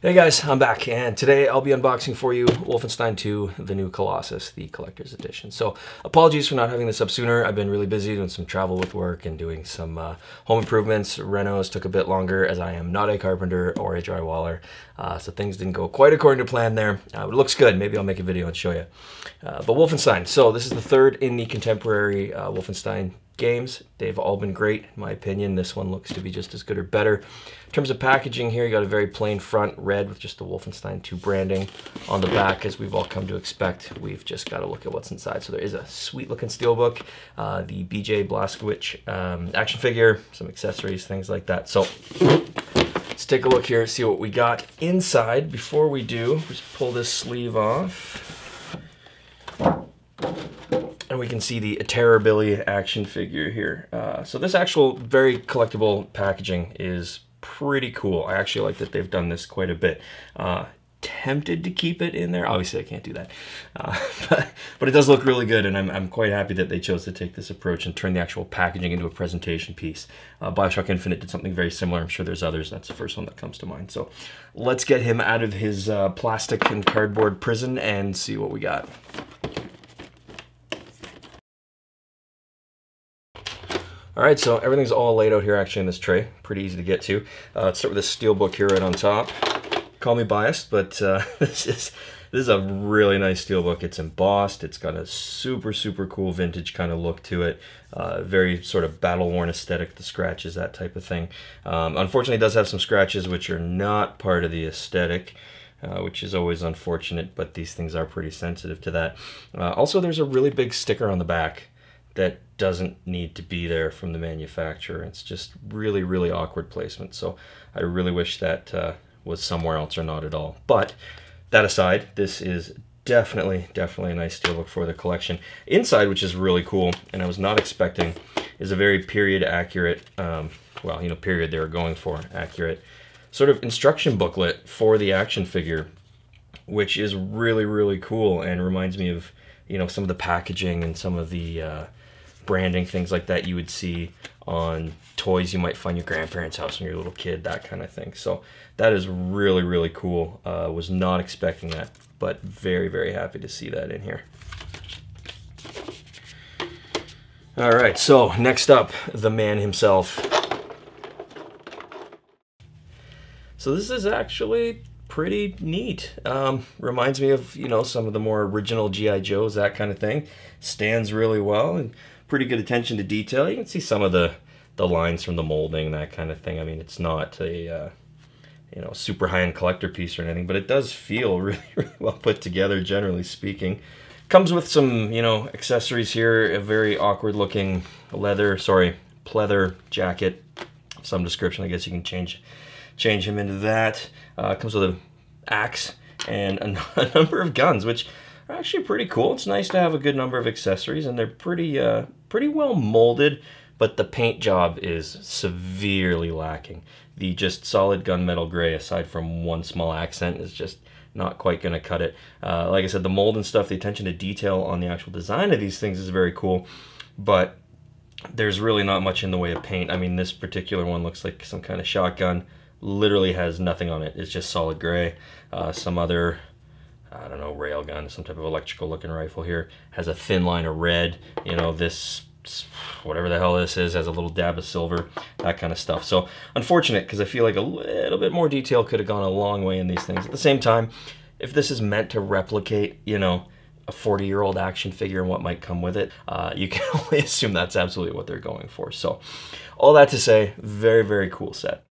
Hey guys, I'm back, and today I'll be unboxing for you Wolfenstein II, the new Colossus, the collector's edition. So apologies for not having this up sooner. I've been really busy doing some travel with work and doing some home improvements. Renos took a bit longer as I am not a carpenter or a drywaller, so things didn't go quite according to plan there. But it looks good. Maybe I'll make a video and show you. But Wolfenstein, so this is the third in the contemporary Wolfenstein games. They've all been great, in my opinion. This one looks to be just as good or better. In terms of packaging here, you got a very plain front, red with just the Wolfenstein II branding. On the back, as we've all come to expect, we've just got to look at what's inside. So there is a sweet looking steelbook, the BJ Blazkowicz action figure, some accessories, things like that. So let's take a look here, see what we got inside. Before we do, just pull this sleeve off. And we can see the Terrorbilly action figure here. So this actual very collectible packaging is pretty cool. I actually like that they've done this quite a bit. Tempted to keep it in there. Obviously, I can't do that. But it does look really good, and I'm quite happy that they chose to take this approach and turn the actual packaging into a presentation piece. BioShock Infinite did something very similar. I'm sure there's others. That's the first one that comes to mind. So let's get him out of his plastic and cardboard prison and see what we got. All right, so everything's all laid out here actually in this tray. Pretty easy to get to. Let's start with this steelbook here right on top. Call me biased, but this is a really nice steelbook. It's embossed. It's got a super cool vintage kind of look to it. Very sort of battle-worn aesthetic, the scratches, that type of thing. Unfortunately, it does have some scratches which are not part of the aesthetic. Which is always unfortunate, but these things are pretty sensitive to that. Also, there's a really big sticker on the back that doesn't need to be there from the manufacturer. It's just really awkward placement. So I really wish that was somewhere else or not at all. But that aside, this is definitely a nice steelbook for the collection. Inside, which is really cool, and I was not expecting, is a very period accurate, well, you know, period they were going for, accurate, sort of instruction booklet for the action figure, which is really cool and reminds me of, you know, some of the packaging and some of the branding, things like that you would see on toys you might find your grandparents' house when you're a little kid, that kind of thing. So that is really cool. Was not expecting that, but very happy to see that in here. All right, so next up, the man himself. So this is actually pretty neat. Reminds me of, you know, some of the more original G.I. Joes, that kind of thing. Stands really well and pretty good attention to detail. You can see some of the lines from the molding, that kind of thing. I mean, it's not a you know, super high-end collector piece or anything, but it does feel really well put together, generally speaking. Comes with some, you know, accessories here. A very awkward looking pleather jacket of some description. I guess you can change him into that. Comes with an axe and a number of guns, which are actually pretty cool. It's nice to have a good number of accessories, and they're pretty well molded, but the paint job is severely lacking. The just solid gunmetal gray, aside from one small accent, is just not quite going to cut it. Like I said, the mold and stuff, the attention to detail on the actual design of these things is very cool, but there's really not much in the way of paint. I mean, this particular one looks like some kind of shotgun. Literally has nothing on it. It's just solid gray. Some other, I don't know, railgun, some type of electrical looking rifle here has a thin line of red. You know, this, whatever the hell this is, has a little dab of silver, that kind of stuff. So unfortunate, because I feel like a little bit more detail could have gone a long way in these things. At the same time, if this is meant to replicate, you know, a 40-year-old action figure and what might come with it, you can only assume that's absolutely what they're going for. So all that to say, very cool set.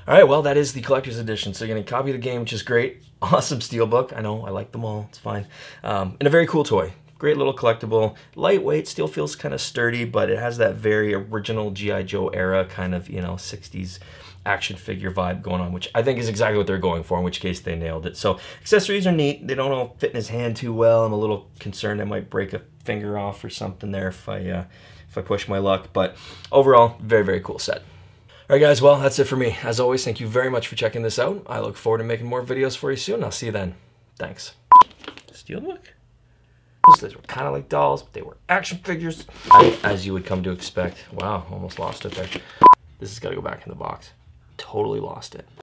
All right, well, that is the collector's edition. So you're going to copy the game, which is great. Awesome steelbook. I know, I like them all. It's fine. And a very cool toy. Great little collectible. Lightweight, still feels kind of sturdy, but it has that very original G.I. Joe era kind of, you know, 60s action figure vibe going on, which I think is exactly what they're going for, in which case they nailed it. So accessories are neat. They don't all fit in his hand too well. I'm a little concerned I might break a finger off or something there if I push my luck. But overall, very cool set. Alright guys, well, that's it for me. As always, thank you very much for checking this out. I look forward to making more videos for you soon. I'll see you then. Thanks. Steelbook? These were kind of like dolls, but they were action figures, as you would come to expect. Wow, almost lost it there. This has got to go back in the box. Totally lost it.